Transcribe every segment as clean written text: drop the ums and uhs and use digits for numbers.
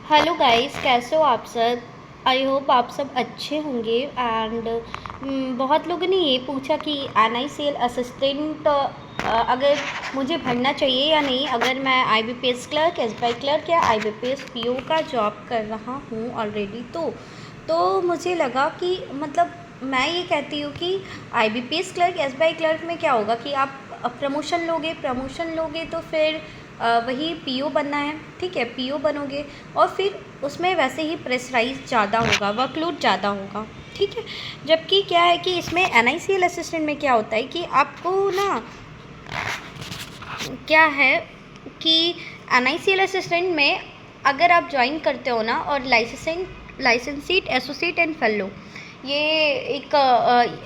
Hello guys, कैसे हो आप सब। आई होप आप सब अच्छे होंगे। एंड बहुत लोगों ने ये पूछा कि NICL असिस्टेंट अगर मुझे भरना चाहिए या नहीं, अगर मैं IBPS क्लर्क, SBI क्लर्क या IBPS PO का जॉब कर रहा हूँ ऑलरेडी। तो मुझे लगा कि मतलब मैं ये कहती हूँ कि IBPS क्लर्क, SBI क्लर्क में क्या होगा कि आप प्रमोशन लोगे तो फिर वही PO बनना है। ठीक है, PO बनोगे और फिर उसमें वैसे ही प्रेशराइज ज़्यादा होगा, वर्कलोड ज़्यादा होगा। ठीक है, जबकि क्या है कि इसमें NICL असिस्टेंट में क्या होता है कि आपको ना क्या है कि NICL असिस्टेंट में अगर आप ज्वाइन करते हो ना, और लाइसेंसीड एसोसिएट एंड फेलो, ये एक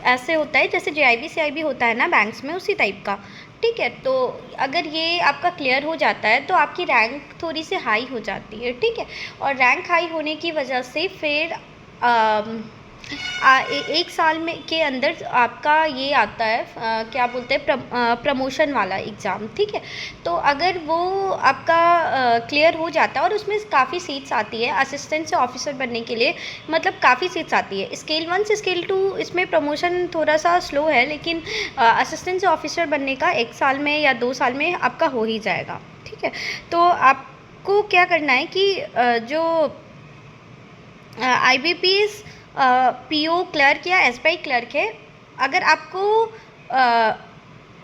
ऐसे होता है जैसे JIB CIB होता है ना बैंक्स में, उसी टाइप का। ठीक है, तो अगर ये आपका क्लियर हो जाता है तो आपकी रैंक थोड़ी सी हाई हो जाती है। ठीक है, और रैंक हाई होने की वजह से फिर एक साल में के अंदर आपका ये आता है क्या बोलते हैं, प्रमोशन वाला एग्ज़ाम। ठीक है, तो अगर वो आपका क्लियर हो जाता है और उसमें काफ़ी सीट्स आती है असिस्टेंट से ऑफिसर बनने के लिए, मतलब काफ़ी सीट्स आती है। स्केल 1 से स्केल 2 इसमें प्रमोशन थोड़ा सा स्लो है, लेकिन असिस्टेंट से ऑफिसर बनने का 1 साल में या 2 साल में आपका हो ही जाएगा। ठीक है, तो आपको क्या करना है कि जो IBPS PO क्लर्क या SBI क्लर्क है, अगर आपको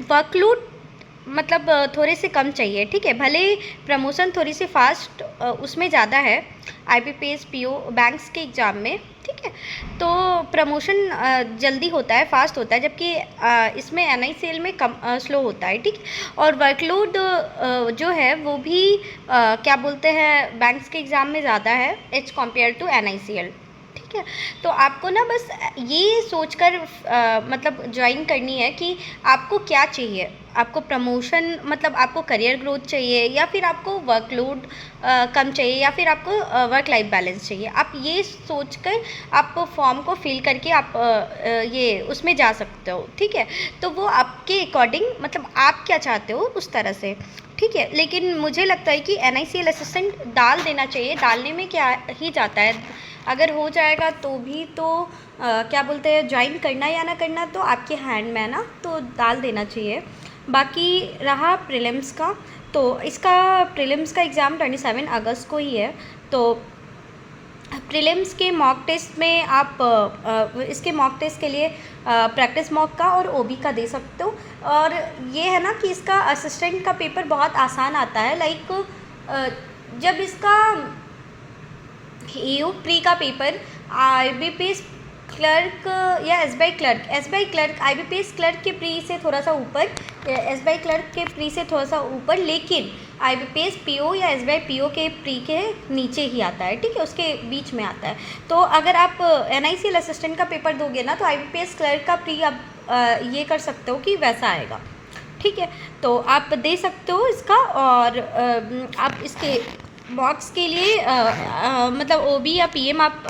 वर्कलोड मतलब थोड़े से कम चाहिए। ठीक है, भले प्रमोशन थोड़ी सी फास्ट उसमें ज़्यादा है IBPS PO बैंक्स के एग्ज़ाम में। ठीक है, तो प्रमोशन जल्दी होता है, फास्ट होता है, जबकि इसमें NICL में कम स्लो होता है। ठीक, और वर्कलोड जो है वो भी क्या बोलते हैं, बैंक्स के एग्ज़ाम में ज़्यादा है एज कम्पेयर टू NICL। ठीक है, तो आपको ना बस ये सोचकर मतलब ज्वाइन करनी है कि आपको क्या चाहिए। आपको प्रमोशन मतलब आपको करियर ग्रोथ चाहिए, या फिर आपको वर्कलोड कम चाहिए, या फिर आपको वर्क लाइफ बैलेंस चाहिए। आप ये सोचकर आप फॉर्म को फिल करके आप ये उसमें जा सकते हो। ठीक है, तो वो आपके अकॉर्डिंग, मतलब आप क्या चाहते हो उस तरह से। ठीक है, लेकिन मुझे लगता है कि NICL असिस्टेंट डाल देना चाहिए। डालने में क्या ही जाता है, अगर हो जाएगा तो भी तो क्या बोलते हैं, ज्वाइन करना या ना करना तो आपके हैंड में है ना, तो डाल देना चाहिए। बाकी रहा प्रीलिम्स का, तो इसका प्रीलिम्स का एग्ज़ाम 27 अगस्त को ही है। तो प्रीलिम्स के मॉक टेस्ट में आप इसके मॉक टेस्ट के लिए प्रैक्टिस मॉक का और OB का दे सकते हो। और ये है ना कि इसका असिस्टेंट का पेपर बहुत आसान आता है। लाइक जब इसका AO प्री का पेपर IBPS क्लर्क या SBI क्लर्क IBPS क्लर्क के प्री से थोड़ा सा ऊपर, SBI क्लर्क के प्री से थोड़ा सा ऊपर, लेकिन IBPS PO या SBI PO के प्री के नीचे ही आता है। ठीक है, उसके बीच में आता है। तो अगर आप NICL असिस्टेंट का पेपर दोगे ना, तो IBPS क्लर्क का प्री आप ये कर सकते हो कि वैसा आएगा। ठीक है, तो आप दे सकते हो इसका। और आप इसके बॉक्स के लिए मतलब OB या PM आप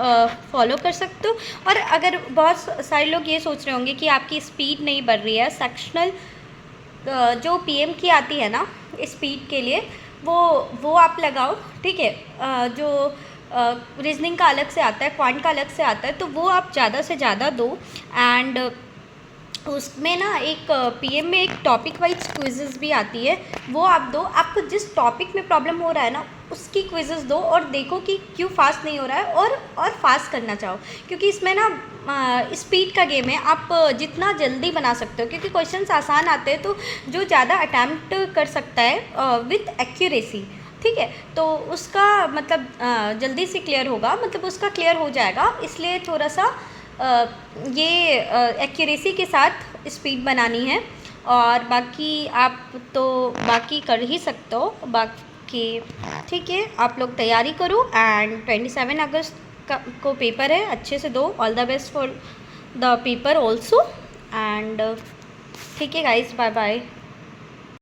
फॉलो कर सकते हो। और अगर बहुत सारे लोग ये सोच रहे होंगे कि आपकी स्पीड नहीं बढ़ रही है, सेक्शनल जो PM की आती है ना स्पीड के लिए, वो आप लगाओ। ठीक है, जो रीजनिंग का अलग से आता है, क्वांट का अलग से आता है, तो वो आप ज़्यादा से ज़्यादा दो। एंड उसमें ना एक PM में एक टॉपिक वाइज क्विज़ेस भी आती है, वो आप दो। आपको जिस टॉपिक में प्रॉब्लम हो रहा है ना, उसकी क्विज़ेस दो और देखो कि क्यों फास्ट नहीं हो रहा है, और फास्ट करना चाहो, क्योंकि इसमें ना स्पीड का गेम है। आप जितना जल्दी बना सकते हो, क्योंकि क्वेश्चंस आसान आते हैं, तो जो ज़्यादा अटैम्प्ट कर सकता है विथ एक्यूरेसी, ठीक है, तो उसका मतलब जल्दी से क्लियर होगा, मतलब उसका क्लियर हो जाएगा। इसलिए थोड़ा सा ये एक्यूरेसी के साथ स्पीड बनानी है। और बाकी आप तो बाकी कर ही सकते हो बाकी। ठीक है, आप लोग तैयारी करो। एंड 27 अगस्त को पेपर है, अच्छे से दो। All the best for the paper also. And ठीक है गाइस, बाय बाय।